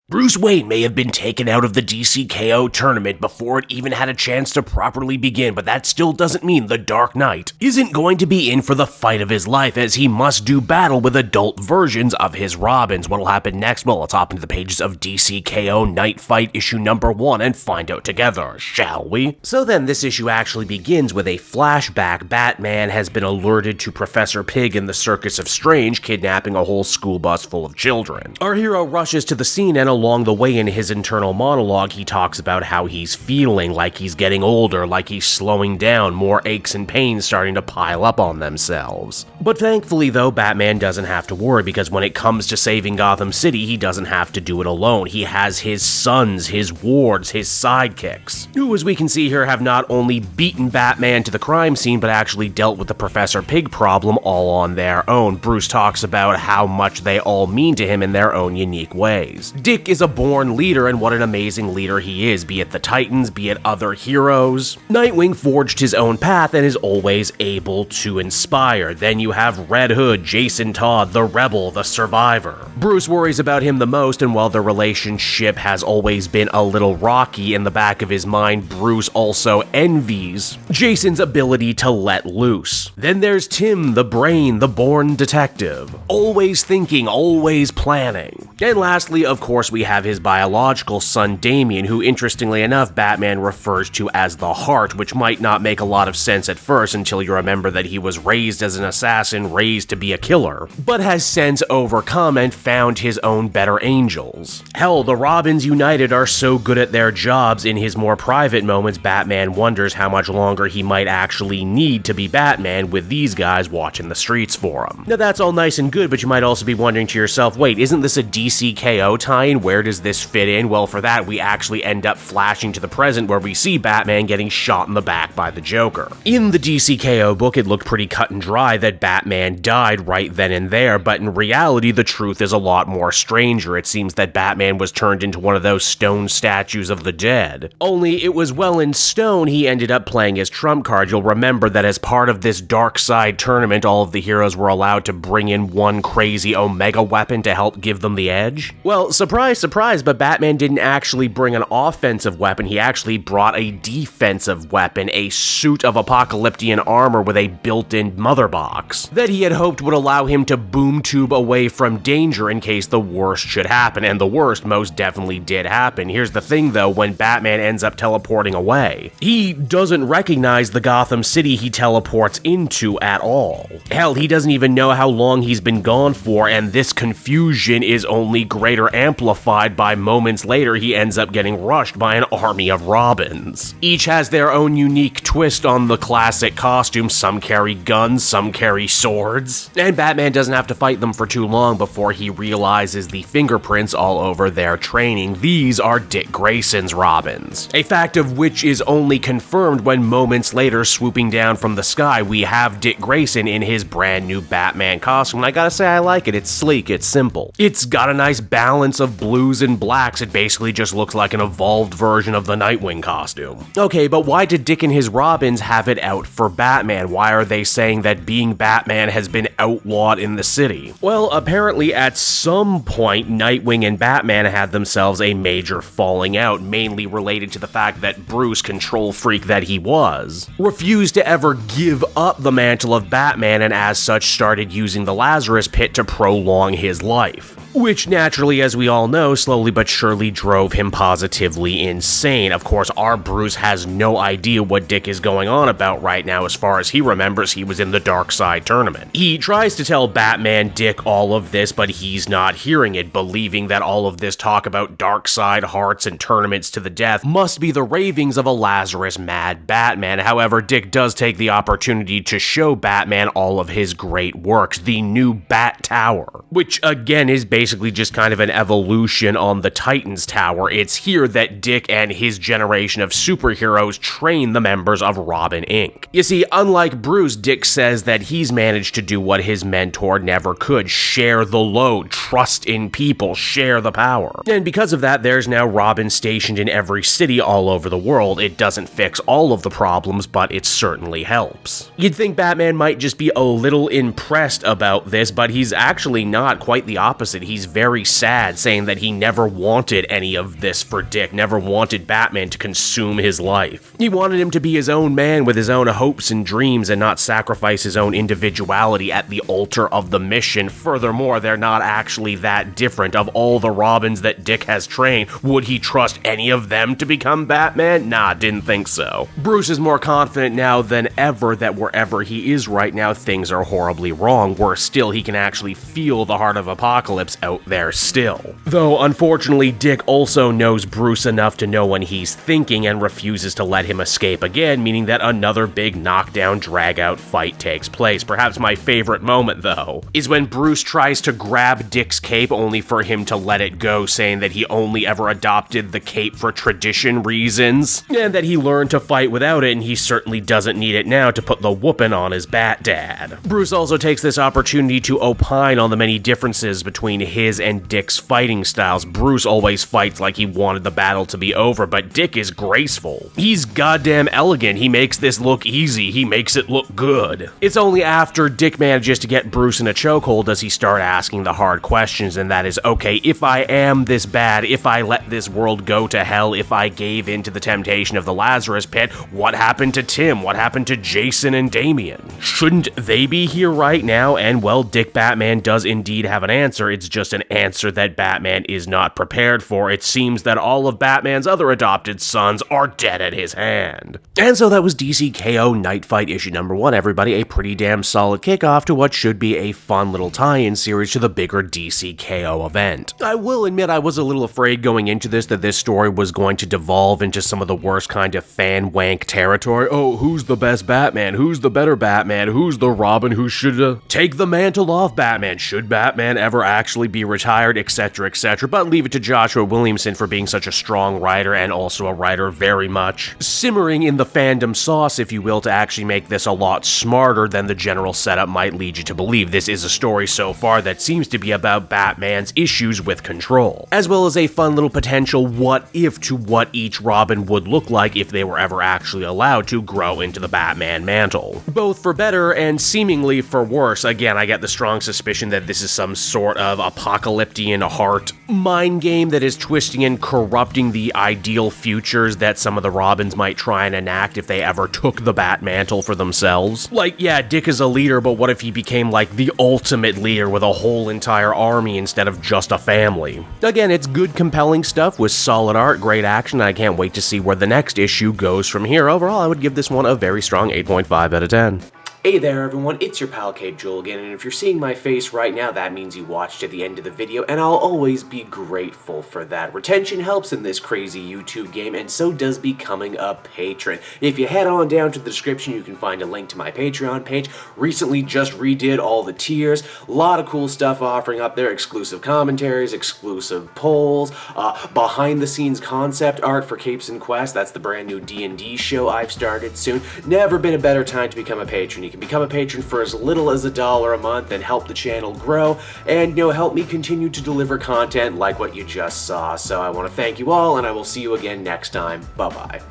Bruce Wayne may have been taken out of the DC K.O. tournament before it even had a chance to properly begin, but that still doesn't mean the Dark Knight isn't going to be in for the fight of his life, as he must do battle with adult versions of his Robins. What'll happen next? Well, let's hop into the pages of DC K.O. Knightfight issue number 1 and find out together, shall we? So then, this issue actually begins with a flashback. Batman has been alerted to Professor Pig in the Circus of Strange kidnapping a whole school bus full of children. Our hero rushes to the scene, and along the way in his internal monologue, he talks about how he's feeling, like he's getting older, like he's slowing down, more aches and pains starting to pile up on themselves. But thankfully though, Batman doesn't have to worry, because when it comes to saving Gotham City, he doesn't have to do it alone. He has his sons, his wards, his sidekicks, who, as we can see here, have not only beaten Batman to the crime scene, but actually dealt with the Professor Pig problem all on their own. Bruce talks about how much they all mean to him in their own unique ways. Dick is a born leader, and what an amazing leader he is, be it the Titans, be it other heroes. Nightwing forged his own path and is always able to inspire. Then you have Red Hood, Jason Todd, the Rebel, the Survivor. Bruce worries about him the most, and while their relationship has always been a little rocky, in the back of his mind, Bruce also envies Jason's ability to let loose. Then there's Tim, the Brain, the born detective. Always thinking, always planning. And lastly, of course, we have his biological son Damian, who interestingly enough Batman refers to as the Heart, which might not make a lot of sense at first until you remember that he was raised as an assassin, raised to be a killer, but has since overcome and found his own better angels. Hell, the Robins United are so good at their jobs, in his more private moments Batman wonders how much longer he might actually need to be Batman with these guys watching the streets for him. Now that's all nice and good, but you might also be wondering to yourself, wait, isn't this a DC K.O. tie-in? Where does this fit in? Well, for that, we actually end up flashing to the present, where we see Batman getting shot in the back by the Joker. In the DC K.O. book, it looked pretty cut and dry that Batman died right then and there, but in reality, the truth is a lot more stranger. It seems that Batman was turned into one of those stone statues of the dead. Only it was well in stone he ended up playing his trump card. You'll remember that as part of this Dark Side tournament, all of the heroes were allowed to bring in one crazy Omega weapon to help give them the edge. Well, surprise, surprise, but Batman didn't actually bring an offensive weapon, he actually brought a defensive weapon, a suit of apocalyptic armor with a built-in mother box that he had hoped would allow him to boom tube away from danger in case the worst should happen, and the worst most definitely did happen. Here's the thing though, when Batman ends up teleporting away, he doesn't recognize the Gotham City he teleports into at all. Hell, he doesn't even know how long he's been gone for, and this confusion is only greater amplified by moments later he ends up getting rushed by an army of Robins. Each has their own unique twist on the classic costume. Some carry guns, some carry swords, and Batman doesn't have to fight them for too long before he realizes the fingerprints all over their training. These are Dick Grayson's Robins, a fact of which is only confirmed when moments later, swooping down from the sky, we have Dick Grayson in his brand new Batman costume, and I gotta say I like it. It's sleek, it's simple. It's got a nice balance of blues and blacks. It basically just looks like an evolved version of the Nightwing costume. Okay, but why did Dick and his Robins have it out for Batman? Why are they saying that being Batman has been outlawed in the city? Well, apparently at some point, Nightwing and Batman had themselves a major falling out, mainly related to the fact that Bruce, control freak that he was, refused to ever give up the mantle of Batman, and as such started using the Lazarus Pit to prolong his life. Which naturally, as we all know, slowly but surely drove him positively insane. Of course, our Bruce has no idea what Dick is going on about right now. As far as he remembers, he was in the Dark Side tournament. He tries to tell Batman Dick all of this, but he's not hearing it, believing that all of this talk about Dark Side hearts and tournaments to the death must be the ravings of a Lazarus mad Batman. However, Dick does take the opportunity to show Batman all of his great works, the new Bat Tower, which again is basically just kind of an evolution on the Titans Tower. It's here that Dick and his generation of superheroes train the members of Robin Inc. You see, unlike Bruce, Dick says that he's managed to do what his mentor never could: share the load, trust in people, share the power. And because of that, there's now Robin stationed in every city all over the world. It doesn't fix all of the problems, but it certainly helps. You'd think Batman might just be a little impressed about this, but he's actually not. Quite the opposite. He he's very sad, saying that he never wanted any of this for Dick, never wanted Batman to consume his life. He wanted him to be his own man with his own hopes and dreams and not sacrifice his own individuality at the altar of the mission. Furthermore, they're not actually that different. Of all the Robins that Dick has trained, would he trust any of them to become Batman? Nah, didn't think so. Bruce is more confident now than ever that wherever he is right now, things are horribly wrong. Worse still, he can actually feel the Heart of Apokolips out there still. Though, unfortunately, Dick also knows Bruce enough to know when he's thinking and refuses to let him escape again, meaning that another big knockdown, drag-out fight takes place. Perhaps my favorite moment, though, is when Bruce tries to grab Dick's cape only for him to let it go, saying that he only ever adopted the cape for tradition reasons, and that he learned to fight without it, and he certainly doesn't need it now to put the whooping on his Bat Dad. Bruce also takes this opportunity to opine on the many differences between his and Dick's fighting styles. Bruce always fights like he wanted the battle to be over, but Dick is graceful. He's goddamn elegant. He makes this look easy. He makes it look good. It's only after Dick manages to get Bruce in a chokehold does he start asking the hard questions, and that is, okay, if I am this bad, if I let this world go to hell, if I gave in to the temptation of the Lazarus Pit, what happened to Tim? What happened to Jason and Damian? Shouldn't they be here right now? And well, Dick Batman does indeed have an answer. It's just an answer that Batman is not prepared for. It seems that all of Batman's other adopted sons are dead at his hand. And so that was DC K.O. Knightfight issue number 1, everybody. A pretty damn solid kickoff to what should be a fun little tie-in series to the bigger DC K.O. event. I will admit I was a little afraid going into this that this story was going to devolve into some of the worst kind of fan wank territory. Oh, who's the best Batman? Who's the better Batman? Who's the Robin who should take the mantle off Batman? Should Batman ever actually be retired, etc., etc.? But leave it to Joshua Williamson for being such a strong writer, and also a writer very much simmering in the fandom sauce, if you will, to actually make this a lot smarter than the general setup might lead you to believe. This is a story so far that seems to be about Batman's issues with control, as well as a fun little potential what if to what each Robin would look like if they were ever actually allowed to grow into the Batman mantle. Both for better and seemingly for worse. Again, I get the strong suspicion that this is some sort of apocalyptian heart mind game that is twisting and corrupting the ideal futures that some of the Robins might try and enact if they ever took the Batmantle for themselves. Like, yeah, Dick is a leader, but what if he became like the ultimate leader with a whole entire army instead of just a family? Again, it's good, compelling stuff with solid art, great action, and I can't wait to see where the next issue goes from here. Overall, I would give this one a very strong 8.5 out of 10. Hey there everyone, it's your pal Cape Joel again, and if you're seeing my face right now, that means you watched to the end of the video, and I'll always be grateful for that. Retention helps in this crazy YouTube game, and so does becoming a patron. If you head on down to the description, you can find a link to my Patreon page. Recently just redid all the tiers, a lot of cool stuff offering up there, exclusive commentaries, exclusive polls, behind the scenes concept art for Capes and Quest. That's the brand new D&D show I've started soon. Never been a better time to become a patron. You can become a patron for as little as $1 a month and help the channel grow, and help me continue to deliver content like what you just saw. So I want to thank you all, and I will see you again next time. Bye bye.